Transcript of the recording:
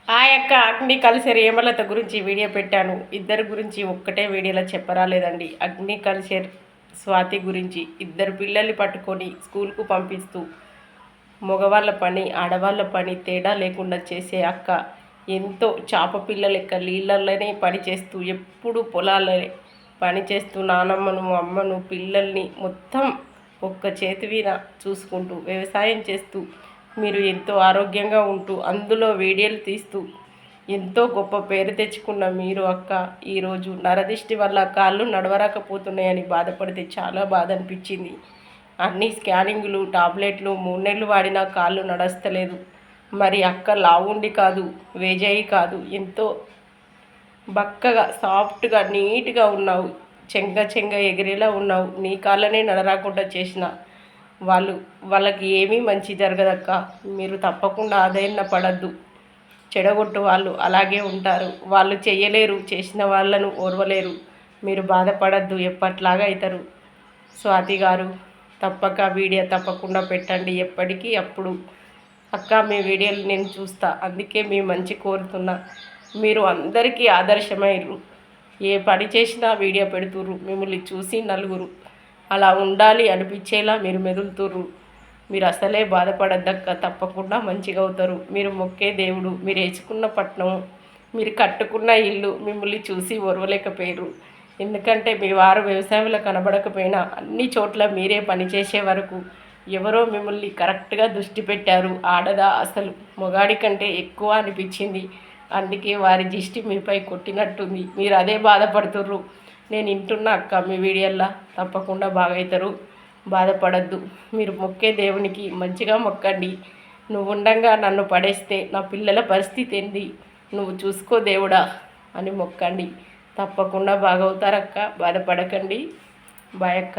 ఆ యొక్క అగ్ని కలిసే హేమలత గురించి వీడియో పెట్టాను. ఇద్దరి గురించి ఒక్కటే వీడియోలో చెప్పరాలేదండి. అగ్ని కలిసే స్వాతి గురించి ఇద్దరు పిల్లల్ని పట్టుకొని స్కూల్కు పంపిస్తూ మగవాళ్ళ పని ఆడవాళ్ళ పని తేడా లేకుండా చేసే అక్క ఎంతో చేప పిల్ల లెక్క నీళ్ళల్లోనే పని చేస్తూ ఎప్పుడు పొలాలనే పని చేస్తూ నానమ్మను అమ్మను పిల్లల్ని మొత్తం ఒక్క చేతి మీద చూసుకుంటూ వ్యవసాయం చేస్తూ మీరు ఎంతో ఆరోగ్యంగా ఉంటూ అందులో వీడియోలు తీస్తూ ఎంతో గొప్ప పేరు తెచ్చుకున్న మీరు అక్క ఈరోజు నరదిష్టి వల్ల కాళ్ళు నడవరాకపోతున్నాయని బాధపడితే చాలా బాధ అనిపించింది. అన్ని స్కానింగ్లు టాబ్లెట్లు 3 నెలలు వాడినా కాళ్ళు నడస్తలేదు. మరి అక్క లావుండి కాదు, వేజయి కాదు, ఎంతో బక్కగా సాఫ్ట్గా నీట్గా ఉన్నావు. చెంగ చెంగ ఎగిరేలా ఉన్నావు. నీ కాళ్ళనే నడరాకుండా చేసిన వాళ్ళకి ఏమీ మంచి జరగదక్క. మీరు తప్పకుండా ఆదరణ పడద్దు. చెడగొట్టు వాళ్ళు అలాగే ఉంటారు. వాళ్ళు చెయ్యలేరు, చేసిన వాళ్ళను ఓర్వలేరు. మీరు బాధపడద్దు, ఎప్పట్లాగా అవుతారు. స్వాతి గారు తప్పక వీడియో తప్పకుండా పెట్టండి ఎప్పటికీ అప్పుడు. అక్క మీ వీడియోలు నేను చూస్తా, అందుకే మీ మంచి కోరుతున్నా. మీరు అందరికీ ఆదర్శమయ్యారు. ఏ పని చేసినా వీడియో పెడుతుర్రు. మిమ్మల్ని చూసి నలుగురు అలా ఉండాలి అనిపించేలా మీరు మెదులుతుర్రు. మీరు అసలే బాధపడద్దక్క, తప్పకుండా మంచిగా అవుతారు. మీరు మొక్కే దేవుడు, మీరు వేసుకున్న పట్నం, మీరు కట్టుకున్న ఇల్లు మిమ్మల్ని చూసి ఓర్వలేకపోయారు. ఎందుకంటే మీ వారు వ్యవసాయంలో కనబడకపోయినా అన్ని చోట్ల మీరే పనిచేసే వరకు ఎవరో మిమ్మల్ని కరెక్ట్గా దృష్టి పెట్టారు. ఆడదా అసలు మొగాడి కంటే ఎక్కువ అనిపించింది. అందుకే వారి దిష్టి మీపై కొట్టినట్టుంది. మీరు అదే బాధపడుతుర్రు. నేను వింటున్నా అక్క మీ వీడియోల్లో. తప్పకుండా బాగవుతారు, బాధపడద్దు. మీరు మొక్కే దేవునికి మంచిగా మొక్కండి. నువ్వు ఉండంగా నన్ను పడేస్తే నా పిల్లల పరిస్థితి ఏంది, నువ్వు చూసుకో దేవుడా అని మొక్కండి. తప్పకుండా బాగవుతారక్క, బాధపడకండి. బాయ్ అక్క.